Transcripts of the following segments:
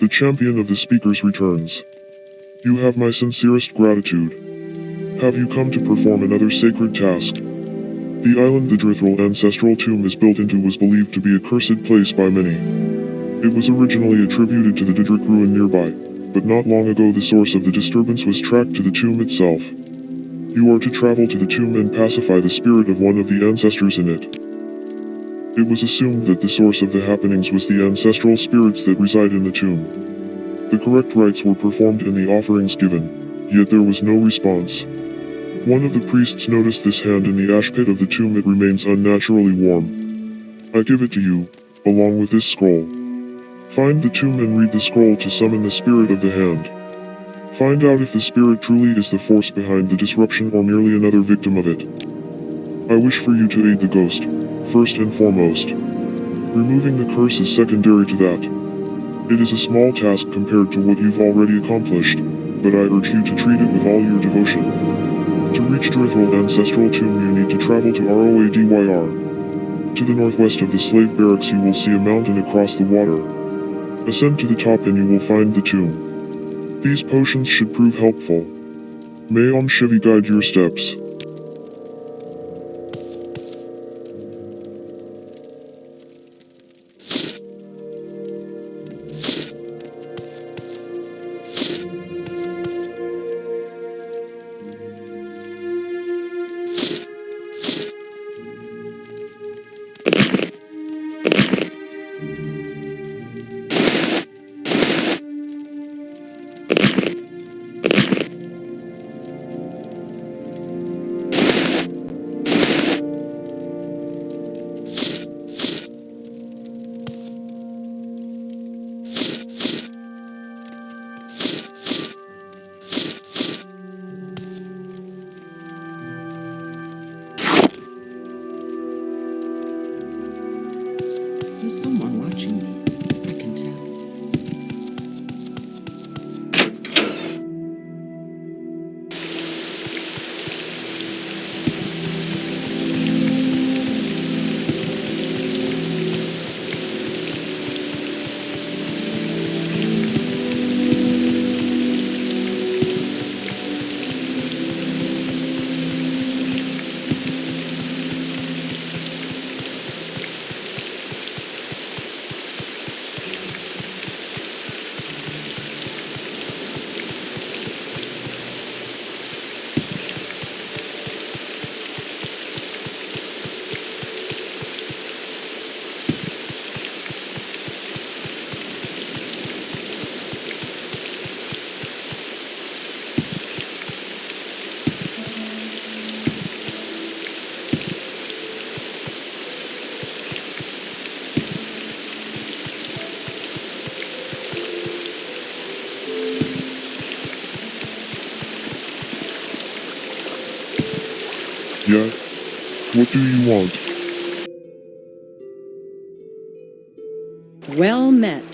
The champion of the speakers returns. You have my sincerest gratitude. Have you come to perform another sacred task? The island the Drithril ancestral tomb is built into was believed to be a cursed place by many. It was originally attributed to the Didrik ruin nearby, but not long ago the source of the disturbance was tracked to the tomb itself. You are to travel to the tomb and pacify the spirit of one of the ancestors in it. It was assumed that the source of the happenings was the ancestral spirits that reside in the tomb. The correct rites were performed and the offerings given, yet there was no response. One of the priests noticed this hand in the ash pit of the tomb. It remains unnaturally warm. I give it to you, along with this scroll. Find the tomb and read the scroll to summon the spirit of the hand. Find out if the spirit truly is the force behind the disruption or merely another victim of it. I wish for you to aid the ghost, first and foremost. Removing the curse is secondary to that. It is a small task compared to what you've already accomplished, but I urge you to treat it with all your devotion. To reach Drithril Ancestral Tomb you need to travel to Roadyr. To the northwest of the slave barracks you will see a mountain across the water. Ascend to the top and you will find the tomb. These potions should prove helpful. May Om Shivi guide your steps. There's someone watching me. I can tell. Yeah? What do you want? Well met.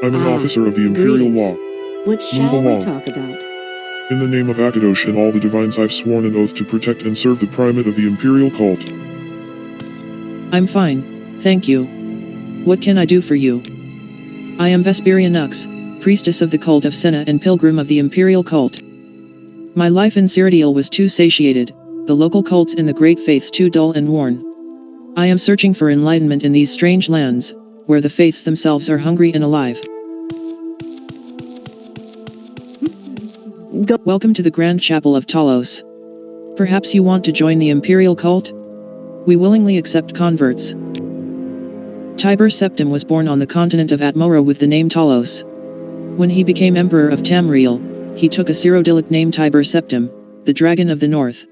I'm an officer of the Imperial greetings. Law. What shall we along. talk about? In the name of Akadosh and all the divines I've sworn an oath to protect and serve the primate of the Imperial cult. I'm fine, thank you. What can I do for you? I am Vesperia Nux, priestess of the cult of Senna and pilgrim of the Imperial cult. My life in Cyrodiil was too satiated, the local cults and the great faiths too dull and worn. I am searching for enlightenment in these strange lands, where the faiths themselves are hungry and alive. Welcome to the Grand Chapel of Talos. Perhaps you want to join the Imperial cult? We willingly accept converts. Tiber Septim was born on the continent of Atmora with the name Talos. When he became Emperor of Tamriel, he took a Cyrodiilic name Tiber Septim, the Dragon of the North.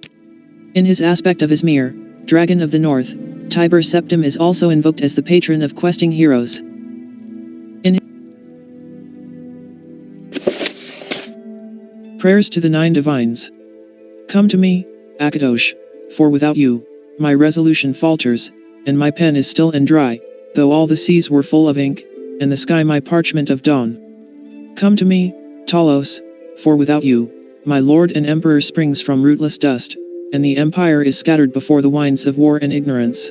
In his aspect of Izmir, Dragon of the North, Tiber Septim is also invoked as the patron of questing heroes. Prayers to the Nine Divines. Come to me, Akatosh, for without you, my resolution falters, and my pen is still and dry, though all the seas were full of ink, and the sky my parchment of dawn. Come to me, Talos, for without you, my lord and emperor springs from rootless dust, and the empire is scattered before the winds of war and ignorance.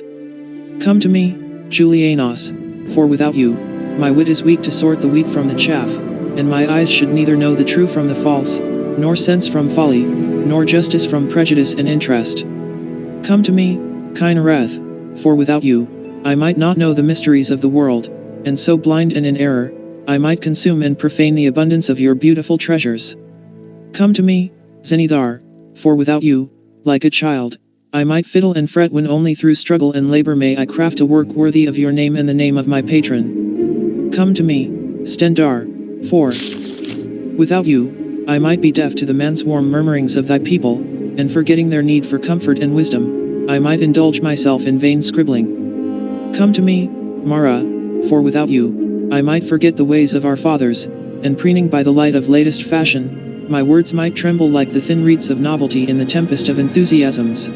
Come to me, Julianos, for without you, my wit is weak to sort the wheat from the chaff, and my eyes should neither know the true from the false, nor sense from folly, nor justice from prejudice and interest. Come to me, Kynareth, for without you, I might not know the mysteries of the world, and so blind and in error, I might consume and profane the abundance of your beautiful treasures. Come to me, Zenithar, for without you, like a child, I might fiddle and fret when only through struggle and labor may I craft a work worthy of your name and the name of my patron. Come to me, Stendar, for without you, I might be deaf to the man's warm murmurings of thy people, and forgetting their need for comfort and wisdom, I might indulge myself in vain scribbling. Come to me, Mara, for without you, I might forget the ways of our fathers, and preening by the light of latest fashion, my words might tremble like the thin reeds of novelty in the tempest of enthusiasms.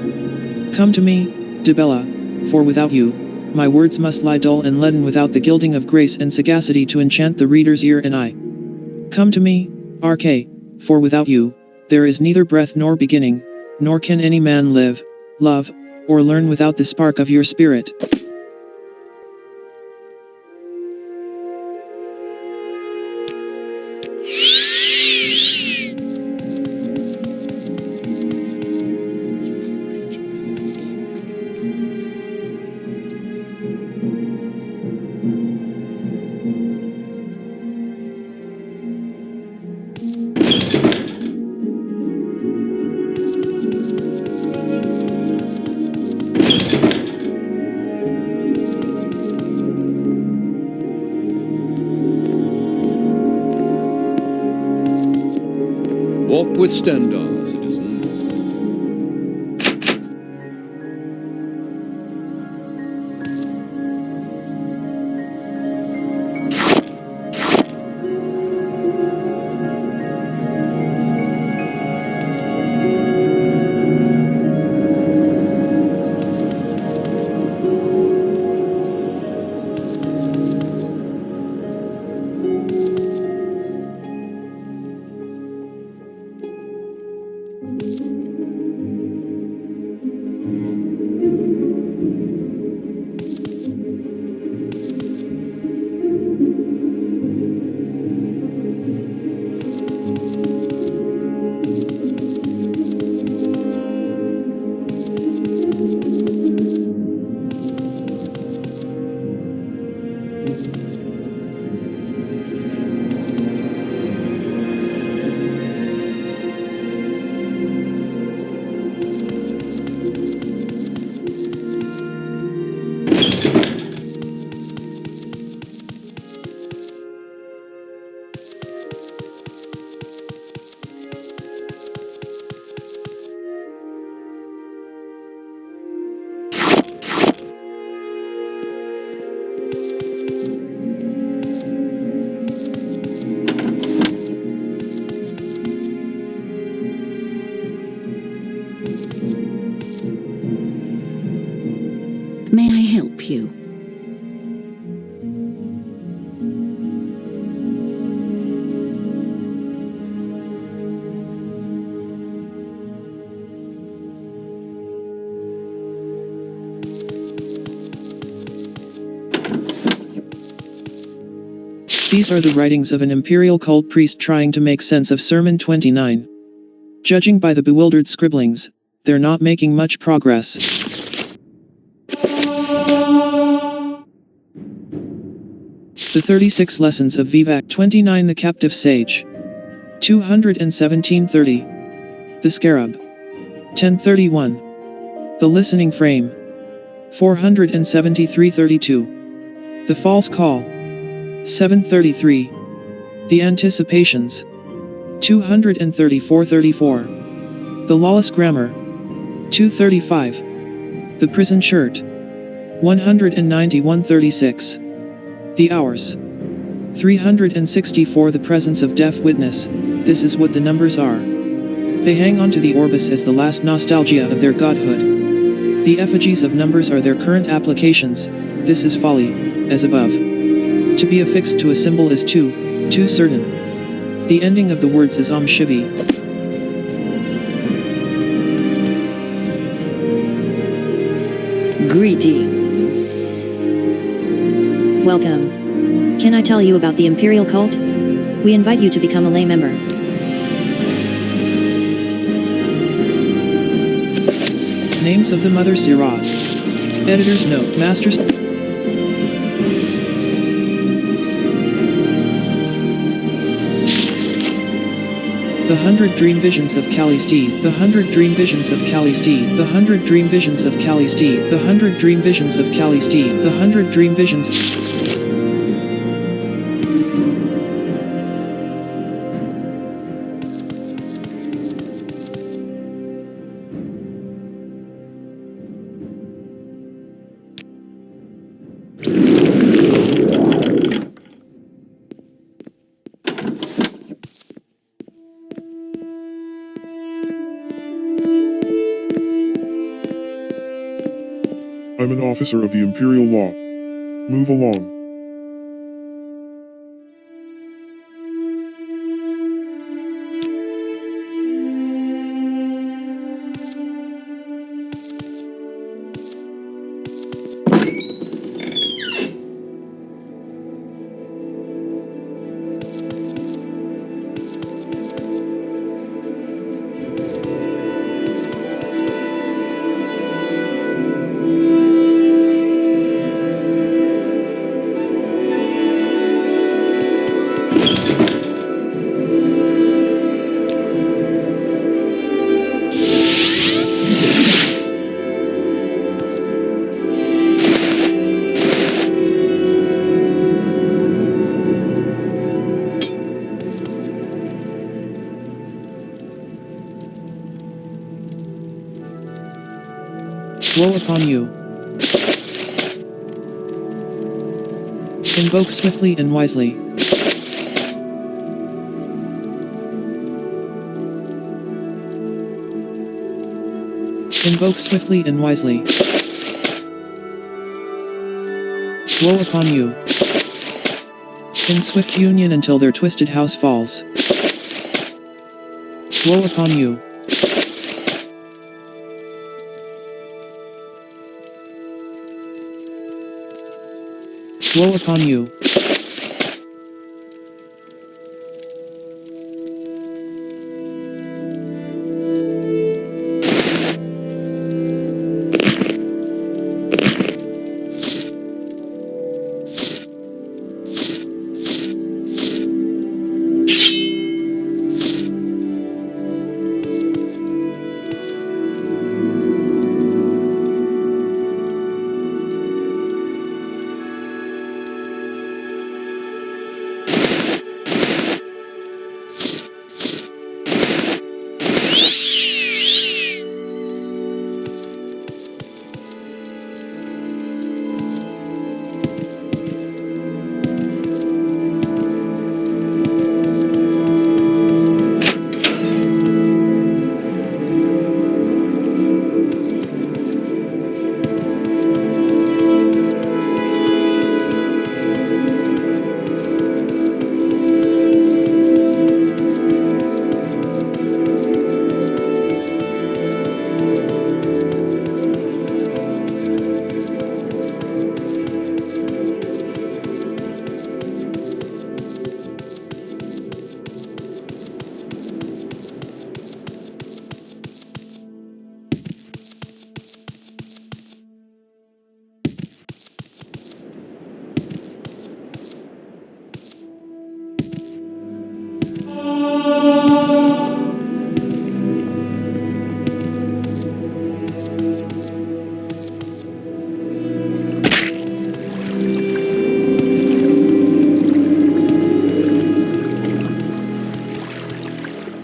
Come to me, Dibella, for without you, my words must lie dull and leaden without the gilding of grace and sagacity to enchant the reader's ear and eye. Come to me, Arche, for without you, there is neither breath nor beginning, nor can any man live, love, or learn without the spark of your spirit. Walk with Stendar, citizen. May I help you? These are the writings of an imperial cult priest trying to make sense of Sermon 29. Judging by the bewildered scribblings, they're not making much progress. The 36 Lessons of Vivek 29 The Captive Sage 217:30 The Scarab 1031 The Listening Frame 473:32 The False Call. 733. The Anticipations. 234-34. The Lawless Grammar. 235. The Prison Shirt. 191-36. The Hours. 364. The Presence of Deaf Witness. This is what the numbers are. They hang on to the Orbis as the last nostalgia of their godhood. The effigies of numbers are their current applications. This is folly, as above. To be affixed to a symbol is too certain. The ending of the words is Shivi. Greetings. Welcome. Can I tell you about the Imperial Cult? We invite you to become a lay member. Names of the Mother Sirah. Editor's note. Masters. The 100 Dream Visions of Calisti. The 100 Dream Visions of Calisti. The 100 Dream Visions of Calisti. The 100 Dream Visions of Calisti. The 100 Dream Visions. I'm an officer of the Imperial Law. Move along. Woe upon you. Invoke swiftly and wisely. Invoke swiftly and wisely. Woe upon you. In swift union until their twisted house falls. Woe upon you. Woe upon you.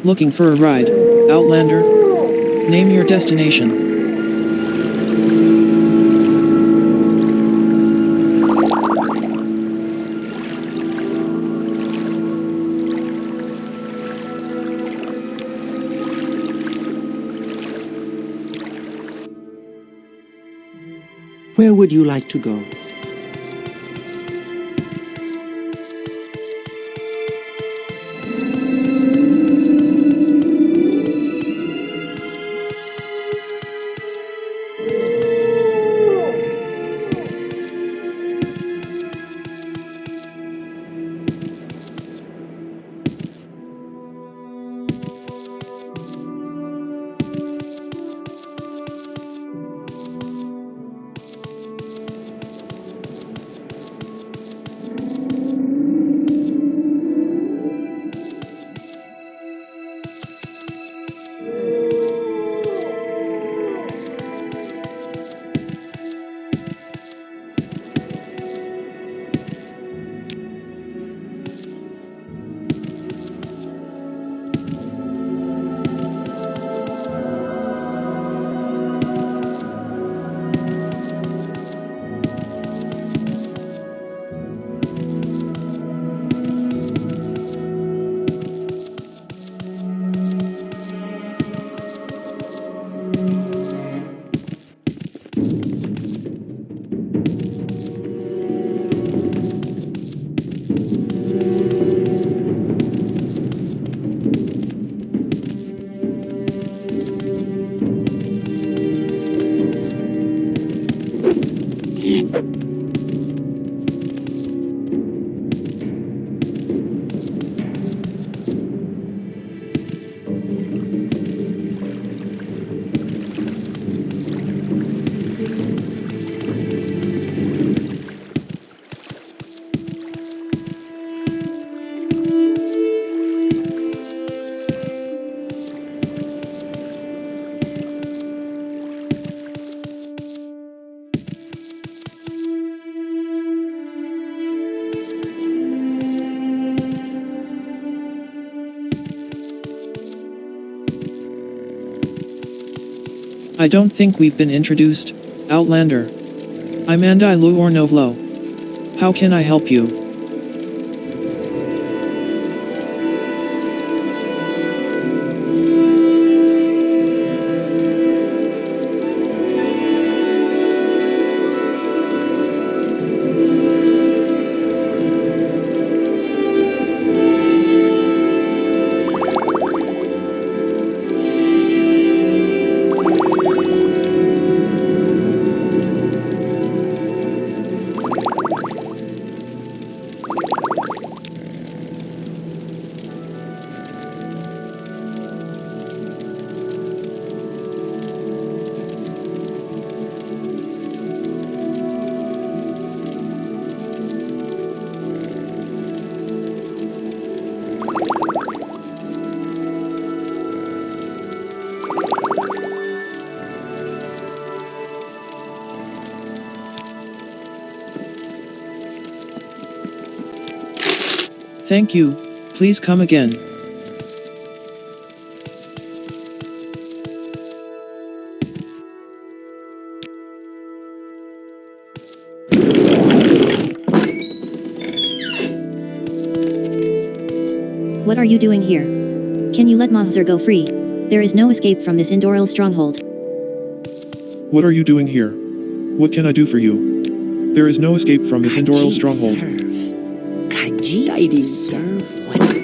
Looking for a ride, Outlander? Name your destination. Where would you like to go? I don't think we've been introduced, Outlander. I'm Andai Luornovlo. How can I help you? Thank you. Please come again. What are you doing here? Can you let Mahzer go free? There is no escape from this Indoril stronghold. What are you doing here? What can I do for you? There is no escape from this Indoril stronghold. Khajiit serve what?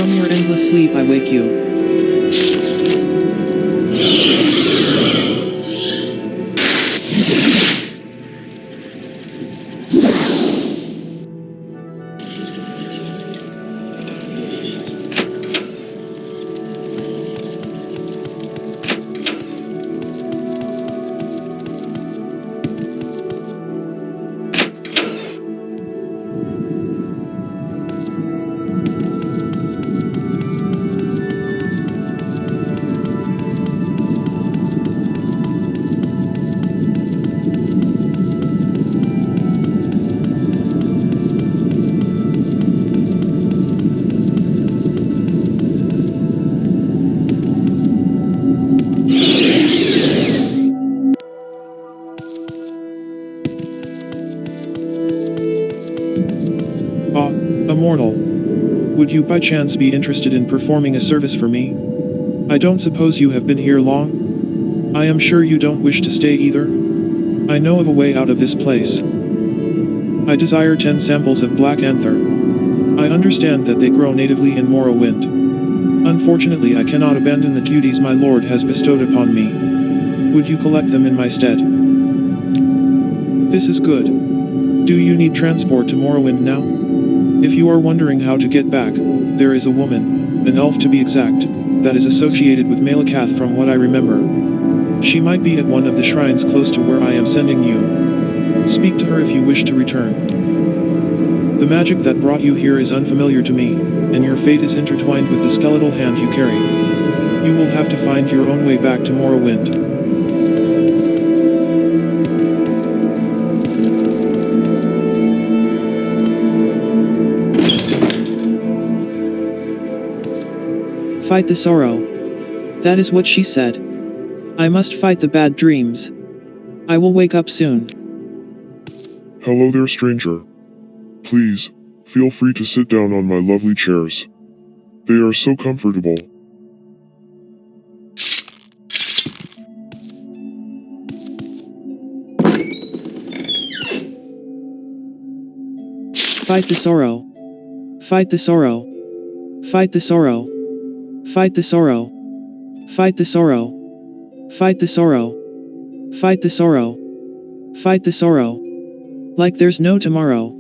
From your endless sleep I wake you. Immortal. Would you by chance be interested in performing a service for me? I don't suppose you have been here long? I am sure you don't wish to stay either. I know of a way out of this place. I desire 10 samples of black anther. I understand that they grow natively in Morrowind. Unfortunately I cannot abandon the duties my lord has bestowed upon me. Would you collect them in my stead? This is good. Do you need transport to Morrowind now? If you are wondering how to get back, there is a woman, an elf to be exact, that is associated with Malakath from what I remember. She might be at one of the shrines close to where I am sending you. Speak to her if you wish to return. The magic that brought you here is unfamiliar to me, and your fate is intertwined with the skeletal hand you carry. You will have to find your own way back to Morrowind. Fight the sorrow. That is what she said. I must fight the bad dreams. I will wake up soon. Hello there, stranger. Please, feel free to sit down on my lovely chairs. They are so comfortable. Fight the sorrow. Fight the sorrow. Fight the sorrow. Fight the sorrow. Fight the sorrow. Fight the sorrow. Fight the sorrow. Fight the sorrow. Like there's no tomorrow.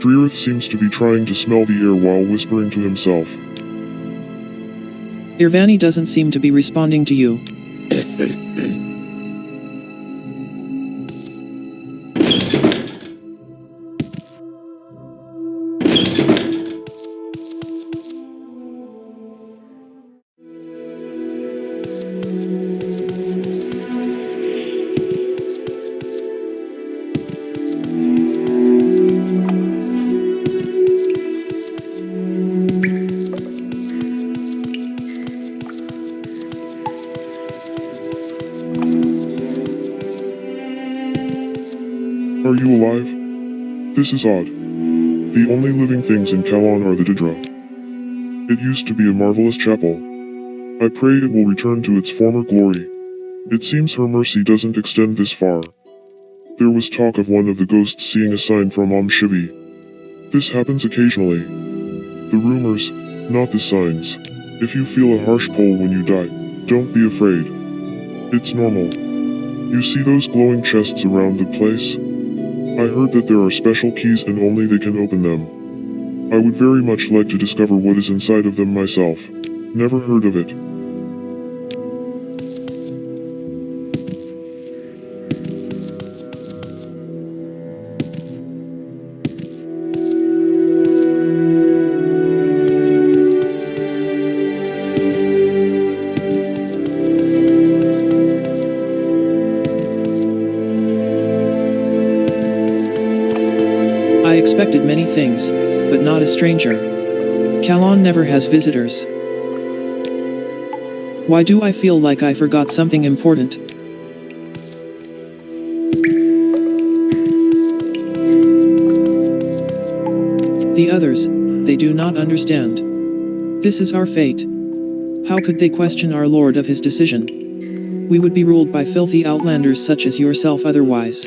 Dririth seems to be trying to smell the air while whispering to himself. Irvani doesn't seem to be responding to you. Are you alive? This is odd. The only living things in Kalon are the Didra. It used to be a marvelous chapel. I pray it will return to its former glory. It seems her mercy doesn't extend this far. There was talk of one of the ghosts seeing a sign from Shivi. This happens occasionally. The rumors, not the signs. If you feel a harsh pull when you die, don't be afraid. It's normal. You see those glowing chests around the place? I heard that there are special keys and only they can open them. I would very much like to discover what is inside of them myself. Never heard of it. disrupted many things, but not a stranger. Kalon never has visitors. Why do I feel like I forgot something important? The others, they do not understand. This is our fate. How could they question our lord of his decision? We would be ruled by filthy outlanders such as yourself otherwise.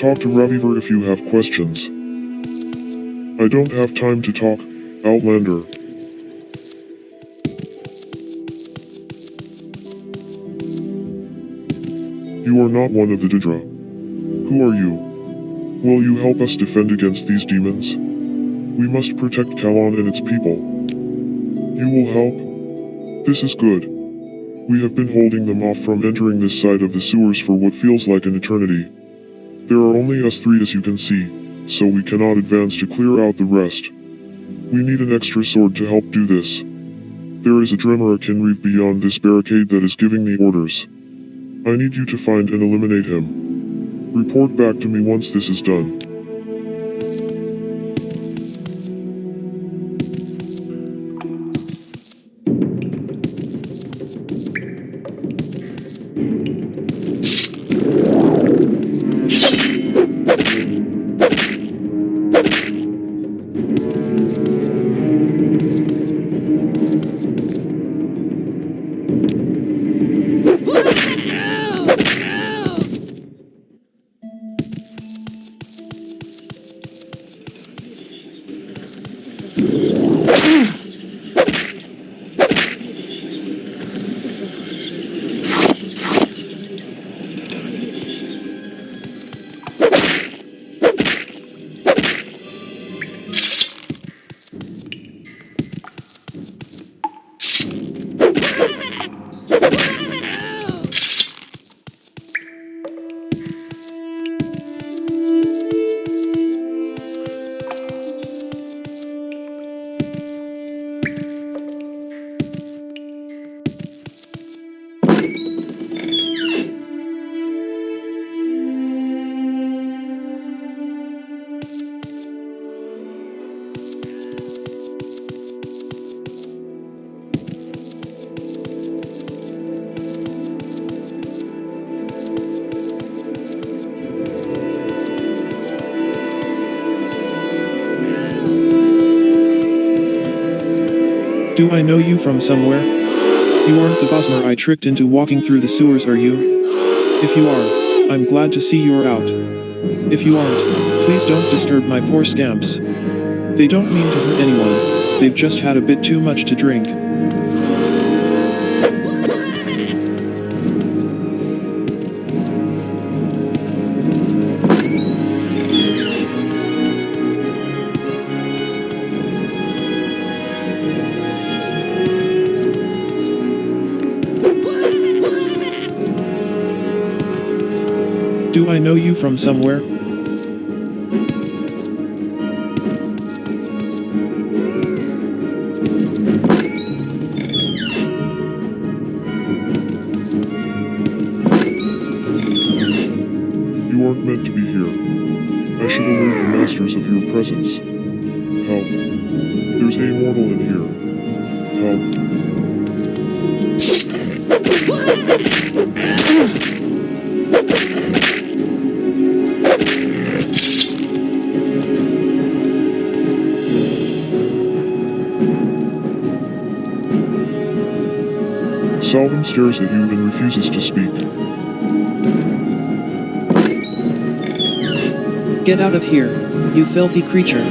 Talk to Raviver if you have questions. I don't have time to talk, Outlander. You are not one of the Didra. Who are you? Will you help us defend against these demons? We must protect Kalon and its people. You will help? This is good. We have been holding them off from entering this side of the sewers for what feels like an eternity. There are only us three as you can see, so we cannot advance to clear out the rest. We need an extra sword to help do this. There is a Dremora Kinreeve beyond this barricade that is giving me orders. I need you to find and eliminate him. Report back to me once this is done. Do I know you from somewhere? You aren't the Bosmer I tricked into walking through the sewers, are you? If you are, I'm glad to see you're out. If you aren't, please don't disturb my poor scamps. They don't mean to hurt anyone, they've just had a bit too much to drink. Do I know you from somewhere? You aren't meant to be here. I should alert the masters of your presence. Help. There's a mortal in here. Help. Salvin stares at you and refuses to speak. Get out of here, you filthy creature.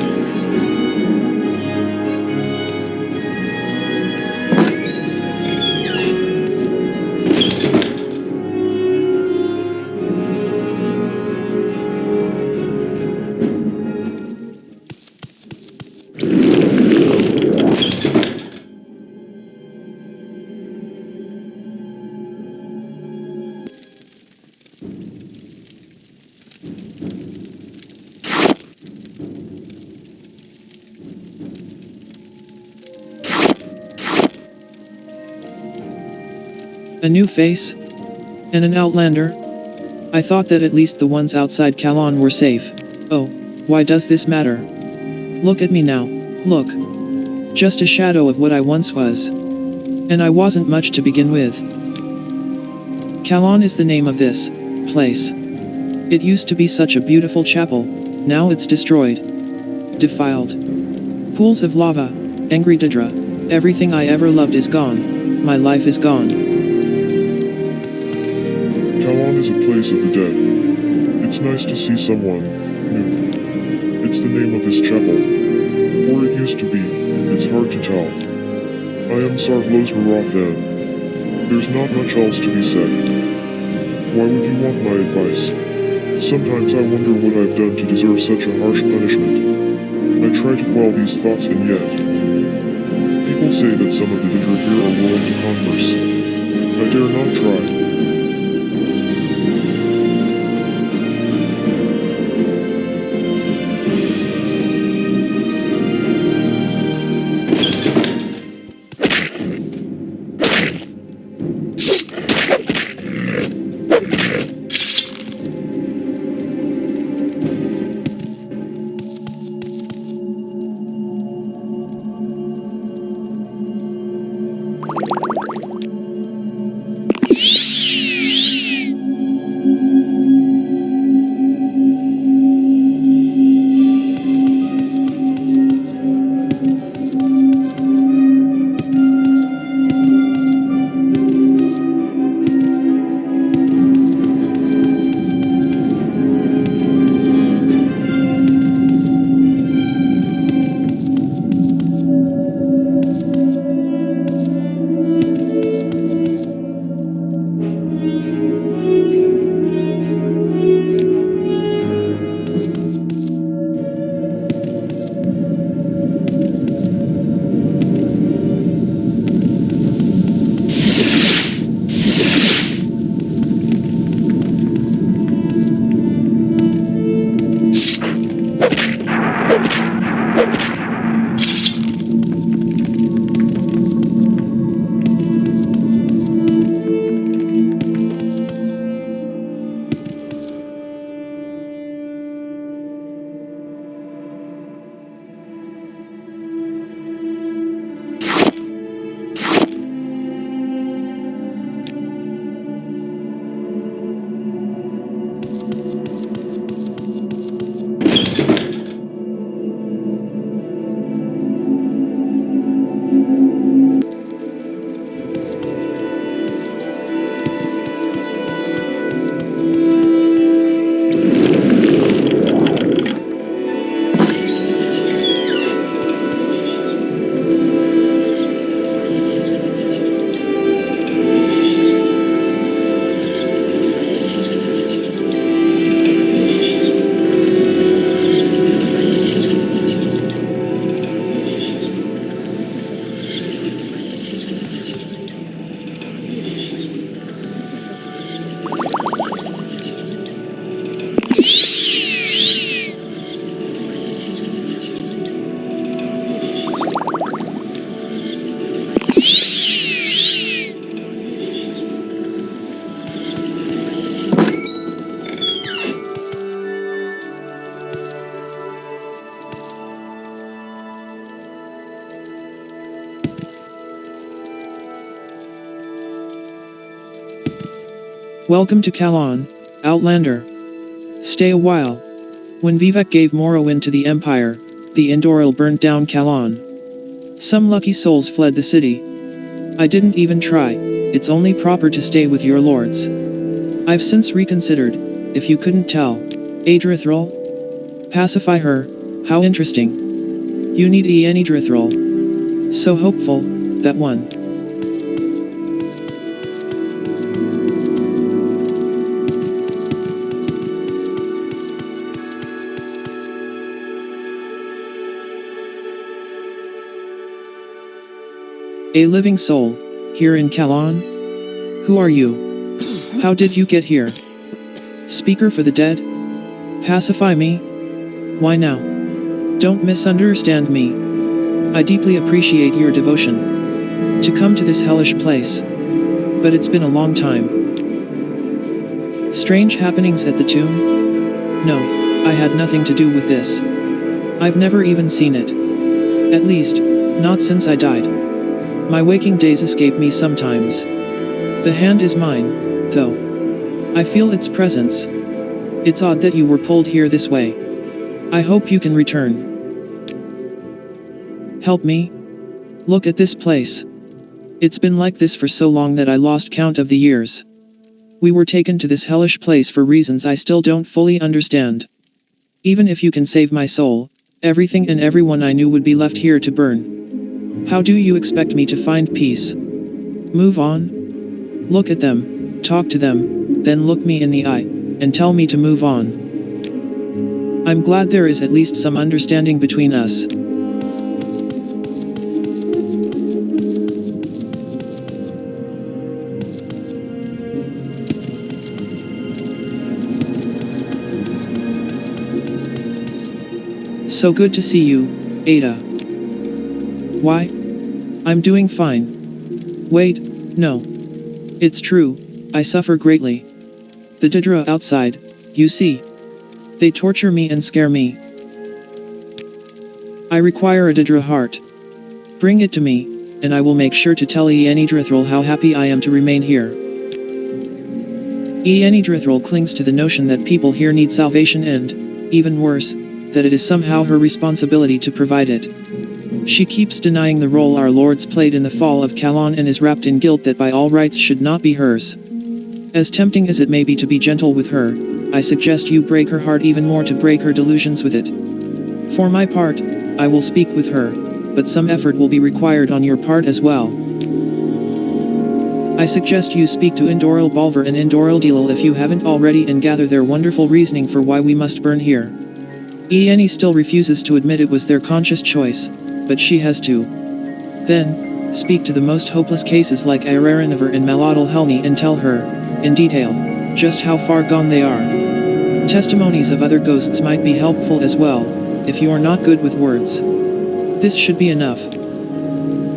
A new face? And an outlander? I thought that at least the ones outside Kalon were safe. Oh, why does this matter? Look at me now, look. Just a shadow of what I once was. And I wasn't much to begin with. Kalon is the name of this place. It used to be such a beautiful chapel, now it's destroyed. Defiled. Pools of lava, angry Daedra, everything I ever loved is gone, my life is gone. Kalon is a place of the dead. It's nice to see someone new. It's the name of this chapel. Or it used to be, it's hard to tell. I am Sarvlos Marathan. There's not much else to be said. Why would you want my advice? Sometimes I wonder what I've done to deserve such a harsh punishment. I try to quell these thoughts and yet... People say that some of the Daedra here are willing to converse. I dare not try. Welcome to Kalon, Outlander. Stay a while. When Vivek gave Morrowind to the Empire, the Indoril burned down Kalon. Some lucky souls fled the city. I didn't even try, it's only proper to stay with your lords. I've since reconsidered, if you couldn't tell. Adrithril? Pacify her, how interesting. You need Adrithril. So hopeful, that one. A living soul, here in Kalon? Who are you? How did you get here? Speaker for the dead? Pacify me? Why now? Don't misunderstand me. I deeply appreciate your devotion. To come to this hellish place. but it's been a long time. Strange happenings at the tomb? No, I had nothing to do with this. I've never even seen it. At least, not since I died. My waking days escape me sometimes. The hand is mine, though. I feel its presence. It's odd that you were pulled here this way. I hope you can return. Help me? Look at this place. It's been like this for so long that I lost count of the years. We were taken to this hellish place for reasons I still don't fully understand. Even if you can save my soul, everything and everyone I knew would be left here to burn. How do you expect me to find peace? Move on? Look at them, talk to them, then look me in the eye, and tell me to move on. I'm glad there is at least some understanding between us. So good to see you, Ada. Why? I'm doing fine. Wait, no. It's true, I suffer greatly. The Daedra outside, you see. They torture me and scare me. I require a Daedra heart. Bring it to me, and I will make sure to tell Drithril how happy I am to remain here. Drithril clings to the notion that people here need salvation and, even worse, that it is somehow her responsibility to provide it. She keeps denying the role our lords played in the fall of Kalan and is wrapped in guilt that by all rights should not be hers. As tempting as it may be to be gentle with her, I suggest you break her heart even more to break her delusions with it. For my part, I will speak with her, but some effort will be required on your part as well. I suggest you speak to Indoril Balver and Indoril Delil if you haven't already and gather their wonderful reasoning for why we must burn here. Ieni still refuses to admit it was their conscious choice, but she has to. Then, speak to the most hopeless cases like Irariniver and Malodal Helmi and tell her, in detail, just how far gone they are. Testimonies of other ghosts might be helpful as well, if you are not good with words. This should be enough.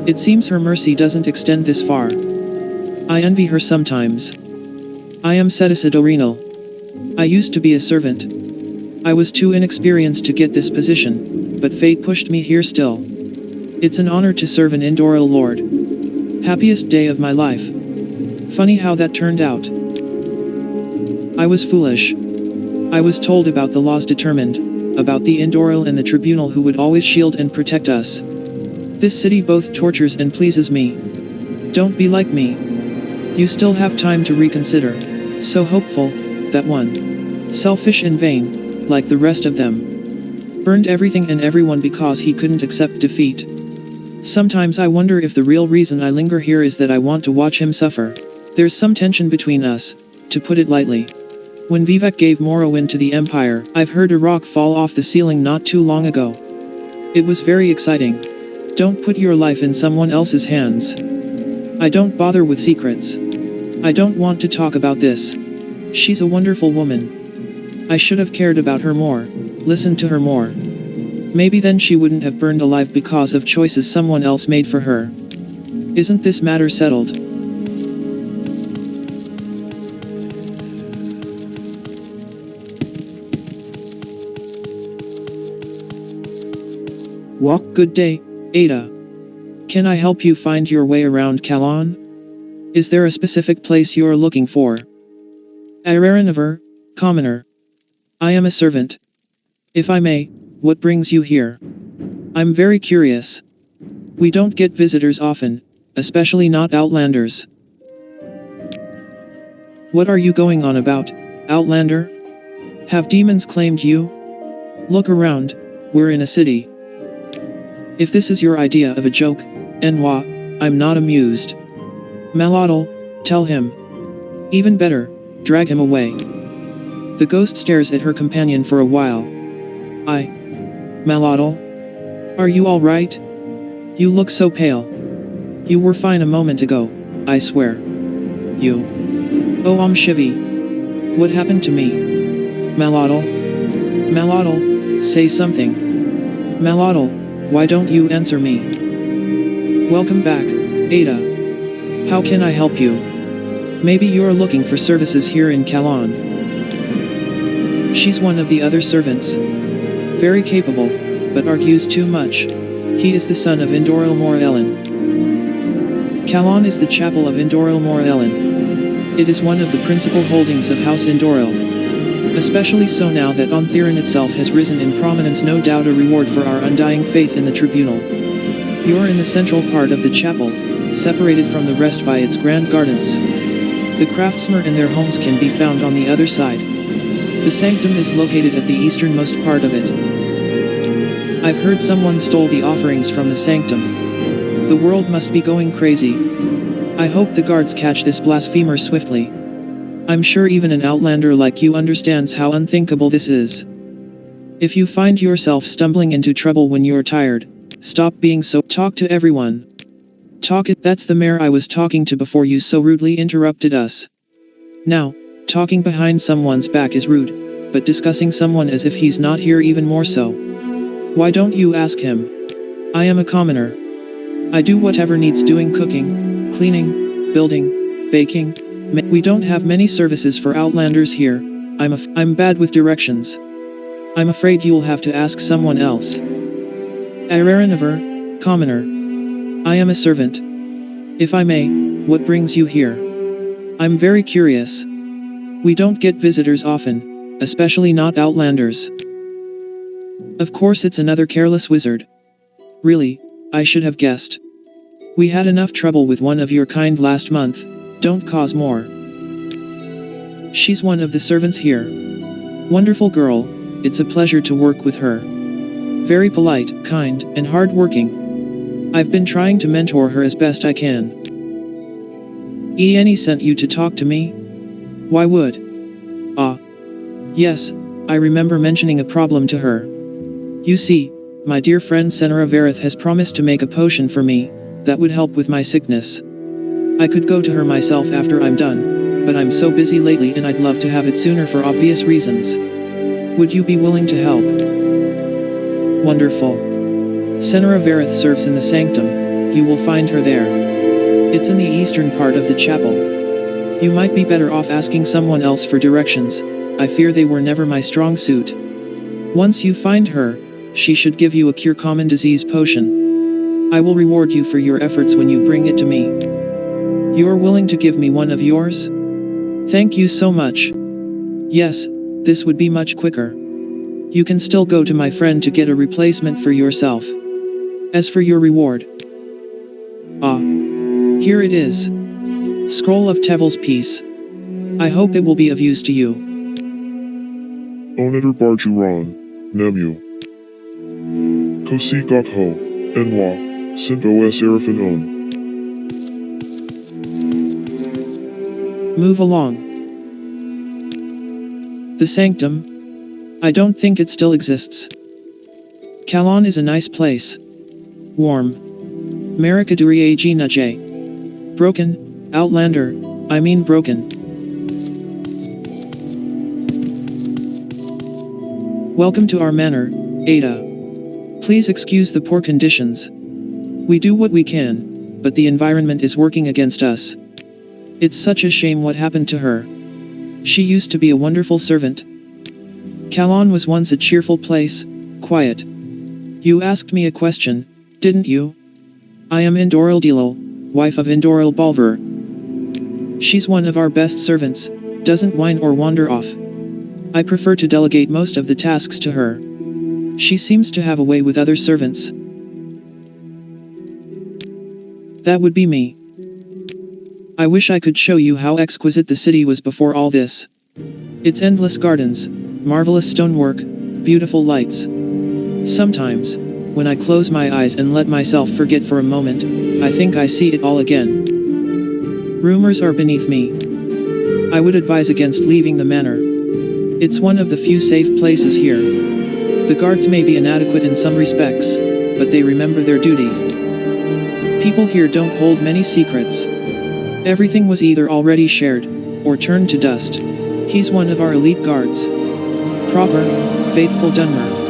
It seems her mercy doesn't extend this far. I envy her sometimes. I am Sedisadorinal. I used to be a servant. I was too inexperienced to get this position, but fate pushed me here still. It's an honor to serve an Indoril lord. Happiest day of my life. Funny how that turned out. I was foolish. I was told about the laws determined, about the Indoril and the tribunal who would always shield and protect us. This city both tortures and pleases me. Don't be like me. You still have time to reconsider. So hopeful, that one. Selfish and vain, like the rest of them. Burned everything and everyone because he couldn't accept defeat. Sometimes I wonder if the real reason I linger here is that I want to watch him suffer. There's some tension between us, to put it lightly. When Vivek gave Morrowind to the Empire, I've heard a rock fall off the ceiling not too long ago. It was very exciting. Don't put your life in someone else's hands. I don't bother with secrets. I don't want to talk about this. She's a wonderful woman. I should have cared about her more, listened to her more. Maybe then she wouldn't have burned alive because of choices someone else made for her. Isn't this matter settled? Walk. Good day, Ada. Can I help you find your way around Kalan? Is there a specific place you're looking for? Irariniver, commoner. I am a servant. If I may, what brings you here? I'm very curious. We don't get visitors often, especially not Outlanders. What are you going on about, Outlander? Have demons claimed you? Look around, we're in a city. If this is your idea of a joke, Enwa, I'm not amused. Malodal, tell him. Even better, drag him away. The ghost stares at her companion for a while. Malodal? Are you alright? You look so pale. You were fine a moment ago, I swear. You. Oh, Shivi. What happened to me? Malodal? Malodal, say something. Malodal, why don't you answer me? Welcome back, Ada. How can I help you? Maybe you're looking for services here in Kalon. She's one of the other servants. Very capable, but argues too much. He is the son of Indoril Morellen. Kalon is the chapel of Indoril Morellen. It is one of the principal holdings of House Indoril. Especially so now that Onthiran itself has risen in prominence, no doubt a reward for our undying faith in the tribunal. You're in the central part of the chapel, separated from the rest by its grand gardens. The craftsmen and their homes can be found on the other side. The sanctum is located at the easternmost part of it. I've heard someone stole the offerings from the sanctum. The world must be going crazy. I hope the guards catch this blasphemer swiftly. I'm sure even an outlander like you understands how unthinkable this is. If you find yourself stumbling into trouble when you're tired, stop being so. Talk to everyone. Talk it. That's the mayor I was talking to before you so rudely interrupted us. Now, talking behind someone's back is rude, but discussing someone as if he's not here even more so. Why don't you ask him? I am a commoner. I do whatever needs doing: cooking, cleaning, building, baking. We don't have many services for outlanders here. I'm bad with directions. I'm afraid you'll have to ask someone else. Araraniver, commoner. I am a servant. If I may, what brings you here? I'm very curious. We don't get visitors often, especially not outlanders. Of course it's another careless wizard. Really, I should have guessed. We had enough trouble with one of your kind last month. Don't cause more. She's one of the servants here. Wonderful girl, it's a pleasure to work with her. Very polite, kind, and hard-working. I've been trying to mentor her as best I can. Ieni sent you to talk to me? Why would? Ah. Yes, I remember mentioning a problem to her. You see, my dear friend Senra Vareth has promised to make a potion for me that would help with my sickness. I could go to her myself after I'm done, but I'm so busy lately and I'd love to have it sooner for obvious reasons. Would you be willing to help? Wonderful. Senra Vareth serves in the sanctum. You will find her there. It's in the eastern part of the chapel. You might be better off asking someone else for directions. I fear they were never my strong suit. Once you find her, she should give you a cure common disease potion. I will reward you for your efforts when you bring it to me. You're willing to give me one of yours? Thank you so much. Yes, this would be much quicker. You can still go to my friend to get a replacement for yourself. As for your reward. Ah. Here it is. Scroll of Tevil's Peace. I hope it will be of use to you. Onator Barjuran, Nemu. Kosi Gokho, Enwa, Sint Os Arafin On. Move along. The sanctum? I don't think it still exists. Kalon is a nice place. Warm. Marikaduri Ag Najay. Broken, outlander, I mean broken. Welcome to our manor, Ada. Please excuse the poor conditions. We do what we can, but the environment is working against us. It's such a shame what happened to her. She used to be a wonderful servant. Kalon was once a cheerful place, quiet. You asked me a question, didn't you? I am Indoril Dilil, wife of Indoril Balver. She's one of our best servants, doesn't whine or wander off. I prefer to delegate most of the tasks to her. She seems to have a way with other servants. That would be me. I wish I could show you how exquisite the city was before all this. Its endless gardens, marvelous stonework, beautiful lights. Sometimes, when I close my eyes and let myself forget for a moment, I think I see it all again. Rumors are beneath me. I would advise against leaving the manor. It's one of the few safe places here. The guards may be inadequate in some respects, but they remember their duty. People here don't hold many secrets. Everything was either already shared, or turned to dust. He's one of our elite guards. Proper, faithful Dunmer.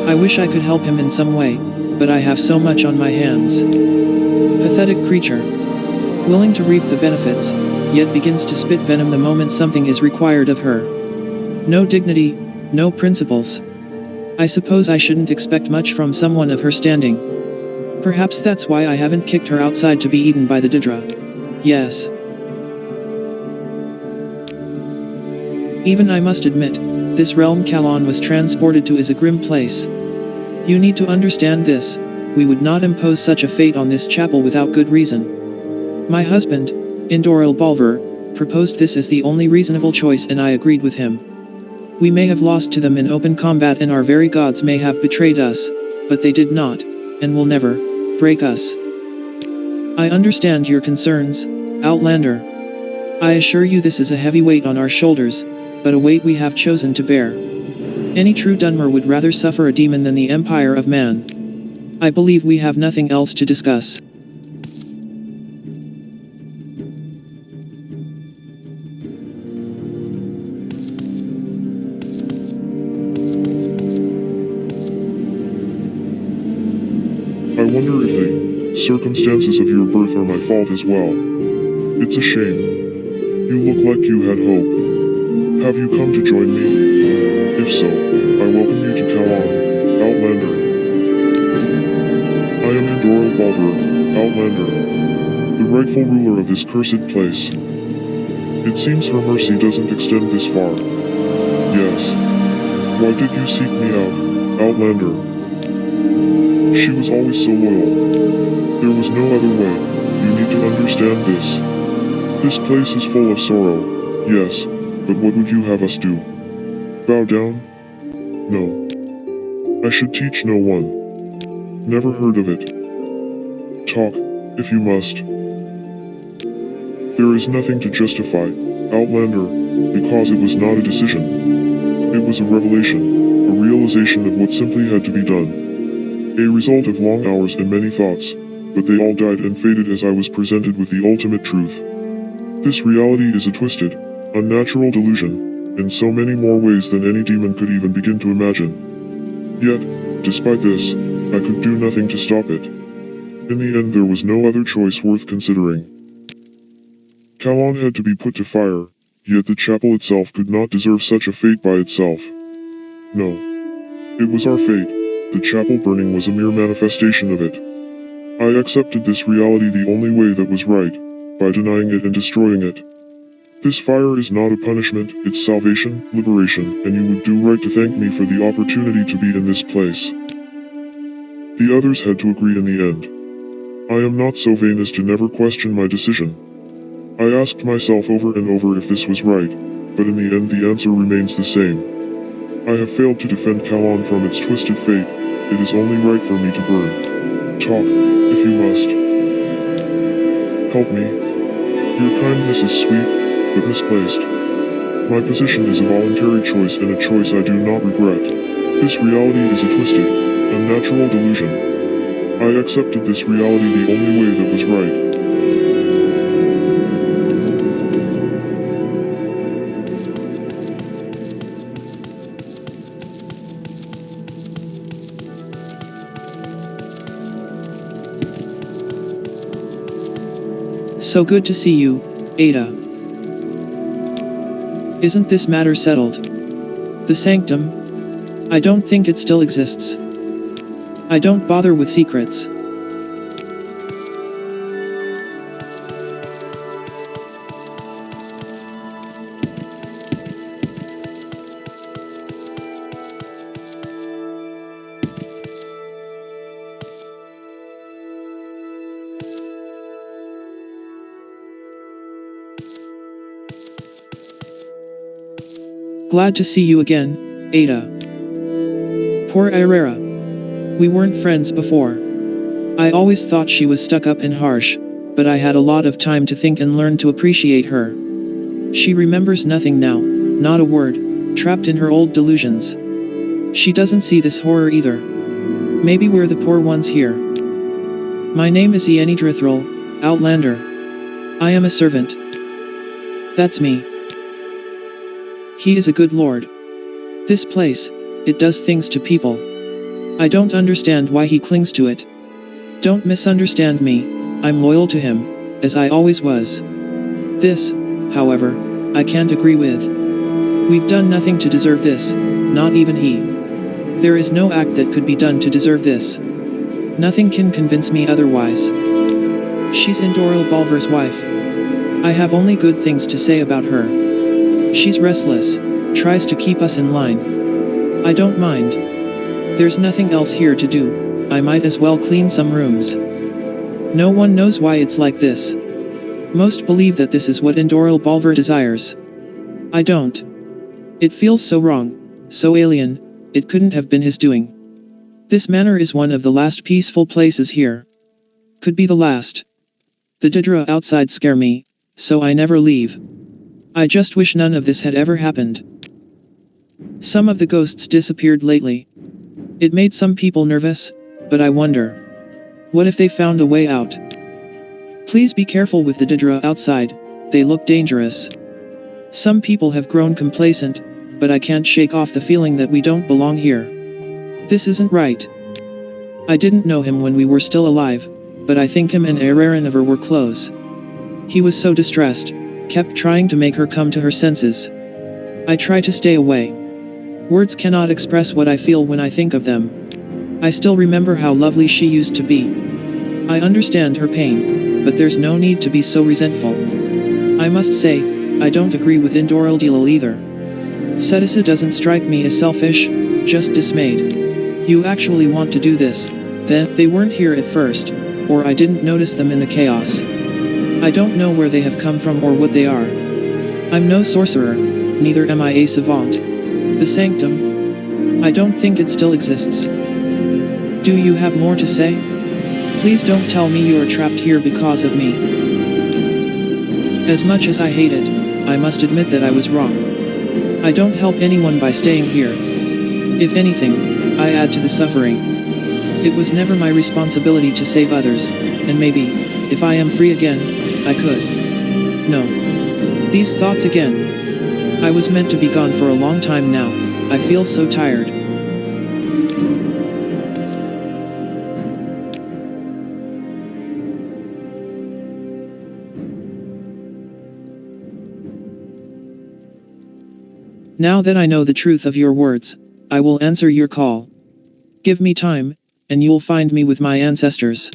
I wish I could help him in some way, but I have so much on my hands. Pathetic creature. Willing to reap the benefits, yet begins to spit venom the moment something is required of her. No dignity, no principles. I suppose I shouldn't expect much from someone of her standing. Perhaps that's why I haven't kicked her outside to be eaten by the Didra. Yes. Even I must admit, this realm Kalon was transported to is a grim place. You need to understand this, we would not impose such a fate on this chapel without good reason. My husband, Indoril Balver, proposed this as the only reasonable choice and I agreed with him. We may have lost to them in open combat and our very gods may have betrayed us, but they did not, and will never, break us. I understand your concerns, Outlander. I assure you this is a heavy weight on our shoulders, but a weight we have chosen to bear. Any true Dunmer would rather suffer a demon than the empire of man. I believe we have nothing else to discuss. I wonder if the circumstances of your birth are my fault as well. It's a shame. You look like you had hope. Have you come to join me? If so, I welcome you to Kalon, Outlander. I am Indoril Balver, Outlander, the rightful ruler of this cursed place. It seems her mercy doesn't extend this far. Yes. Why did you seek me out, Outlander? She was always so loyal. There was no other way. You need to understand this. This place is full of sorrow, yes, but what would you have us do? Bow down? No. I should teach no one. Never heard of it. Talk, if you must. There is nothing to justify, Outlander, because it was not a decision. It was a revelation, a realization of what simply had to be done. A result of long hours and many thoughts, but they all died and faded as I was presented with the ultimate truth. This reality is a twisted, unnatural delusion, in so many more ways than any demon could even begin to imagine. Yet, despite this, I could do nothing to stop it. In the end there was no other choice worth considering. Kalon had to be put to fire, yet the chapel itself could not deserve such a fate by itself. No. It was our fate. The chapel burning was a mere manifestation of it. I accepted this reality the only way that was right, by denying it and destroying it. This fire is not a punishment, it's salvation, liberation, and you would do right to thank me for the opportunity to be in this place. The others had to agree in the end. I am not so vain as to never question my decision. I asked myself over and over if this was right, but in the end the answer remains the same. I have failed to defend Kalon from its twisted fate. It is only right for me to burn. Talk, if you must. Help me. Your kindness is sweet, but misplaced. My position is a voluntary choice and a choice I do not regret. This reality is a twisted, unnatural delusion. I accepted this reality the only way that was right. So good to see you, Ada. Isn't this matter settled? The sanctum? I don't think it still exists. I don't bother with secrets. Glad to see you again, Ada. Poor Irera. We weren't friends before. I always thought she was stuck up and harsh, but I had a lot of time to think and learn to appreciate her. She remembers nothing now, not a word, trapped in her old delusions. She doesn't see this horror either. Maybe we're the poor ones here. My name is Ieni Drithril, Outlander. I am a servant. That's me. He is a good lord. This place, it does things to people. I don't understand why he clings to it. Don't misunderstand me, I'm loyal to him, as I always was. This, however, I can't agree with. We've done nothing to deserve this, not even he. There is no act that could be done to deserve this. Nothing can convince me otherwise. She's Indoril Balver's wife. I have only good things to say about her. She's restless, tries to keep us in line. I don't mind. There's nothing else here to do, I might as well clean some rooms. No one knows why it's like this. Most believe that this is what Indoril Balver desires. I don't. It feels so wrong, so alien, it couldn't have been his doing. This manor is one of the last peaceful places here. Could be the last. The Daedra outside scare me, so I never leave. I just wish none of this had ever happened. Some of the ghosts disappeared lately. It made some people nervous, but I wonder. What if they found a way out? Please be careful with the Daedra outside, they look dangerous. Some people have grown complacent, but I can't shake off the feeling that we don't belong here. This isn't right. I didn't know him when we were still alive, but I think him and Ererinover were close. He was so distressed, kept trying to make her come to her senses. I try to stay away. Words cannot express what I feel when I think of them. I still remember how lovely she used to be. I understand her pain, but there's no need to be so resentful. I must say, I don't agree with Indoril Dilil either. Setisa doesn't strike me as selfish, just dismayed. You actually want to do this, then they weren't here at first, or I didn't notice them in the chaos. I don't know where they have come from or what they are. I'm no sorcerer, neither am I a savant. The sanctum? I don't think it still exists. Do you have more to say? Please don't tell me you are trapped here because of me. As much as I hate it, I must admit that I was wrong. I don't help anyone by staying here. If anything, I add to the suffering. It was never my responsibility to save others, and maybe, if I am free again, I could. No. These thoughts again. I was meant to be gone for a long time now. I feel so tired. Now that I know the truth of your words, I will answer your call. Give me time, and you'll find me with my ancestors.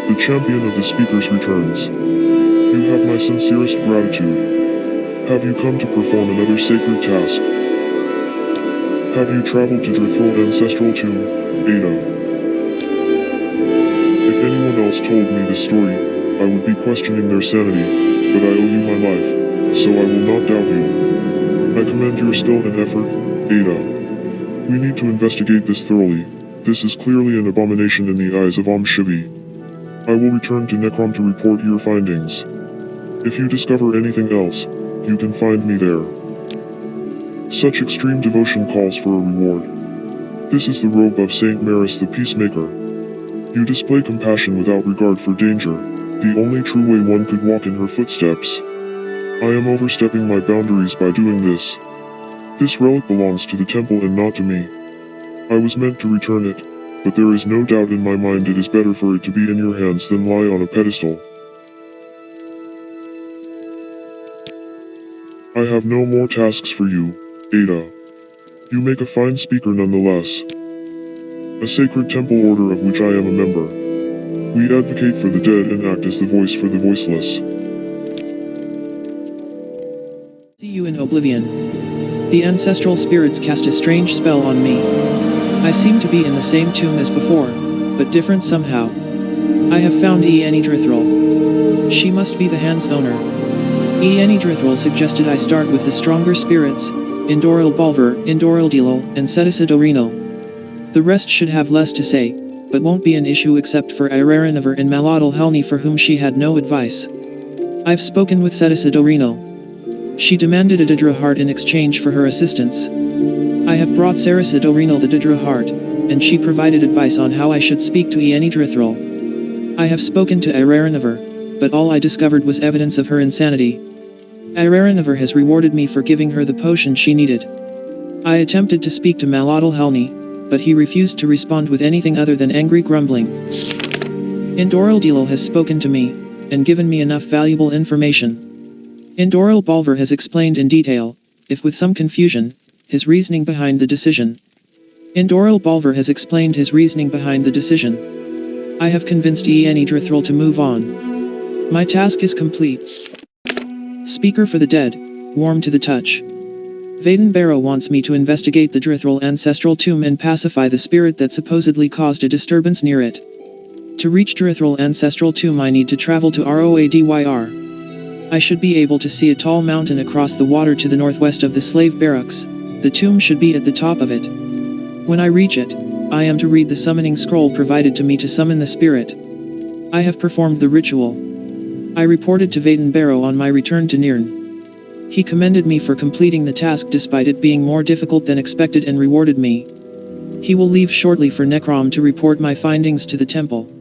The champion of the speakers returns. You have my sincerest gratitude. Have you come to perform another sacred task? Have you traveled to Drithrul's ancestral tomb, Ada? If anyone else told me this story, I would be questioning their sanity, but I owe you my life, so I will not doubt you. I commend your skill and effort, Ada. We need to investigate this thoroughly. This is clearly an abomination in the eyes of Shivi. I will return to Necrom to report your findings. If you discover anything else, you can find me there. Such extreme devotion calls for a reward. This is the robe of Saint Maris the Peacemaker. You display compassion without regard for danger, the only true way one could walk in her footsteps. I am overstepping my boundaries by doing this. This relic belongs to the temple and not to me. I was meant to return it, but there is no doubt in my mind it is better for it to be in your hands than lie on a pedestal. I have no more tasks for you, Ada. You make a fine speaker nonetheless. A sacred temple order of which I am a member. We advocate for the dead and act as the voice for the voiceless. See you in Oblivion. The ancestral spirits cast a strange spell on me. I seem to be in the same tomb as before, but different somehow. I have found Ieni Drithrul. She must be the hand's owner. Ieni Drithrul suggested I start with the stronger spirits, Indoril Balver, Indoril Dilil, and Setisa Dorino. The rest should have less to say, but won't be an issue except for Irariniver and Malotl Helni, for whom she had no advice. I've spoken with Setisa Dorino. She demanded a Didra heart in exchange for her assistance. I have brought Sarisa Dorino the Didra heart, and she provided advice on how I should speak to Ieni Drithril. I have spoken to Irariniver, but all I discovered was evidence of her insanity. Irariniver has rewarded me for giving her the potion she needed. I attempted to speak to Malotl Helni, but he refused to respond with anything other than angry grumbling. Indoril has spoken to me, and given me enough valuable information. Indoril Balver has explained in detail, if with some confusion, his reasoning behind the decision. Indoril Balver has explained his reasoning behind the decision. I have convinced Ieni Drithril to move on. My task is complete. Speaker for the dead, warm to the touch. Vaden Barrow wants me to investigate the Drithril ancestral tomb and pacify the spirit that supposedly caused a disturbance near it. To reach Drithril ancestral tomb I need to travel to Roadyr. I should be able to see a tall mountain across the water to the northwest of the slave barracks. The tomb should be at the top of it. When I reach it, I am to read the summoning scroll provided to me to summon the spirit. I have performed the ritual. I reported to Vaden Barrow on my return to Nirn. He commended me for completing the task despite it being more difficult than expected and rewarded me. He will leave shortly for Necrom to report my findings to the temple.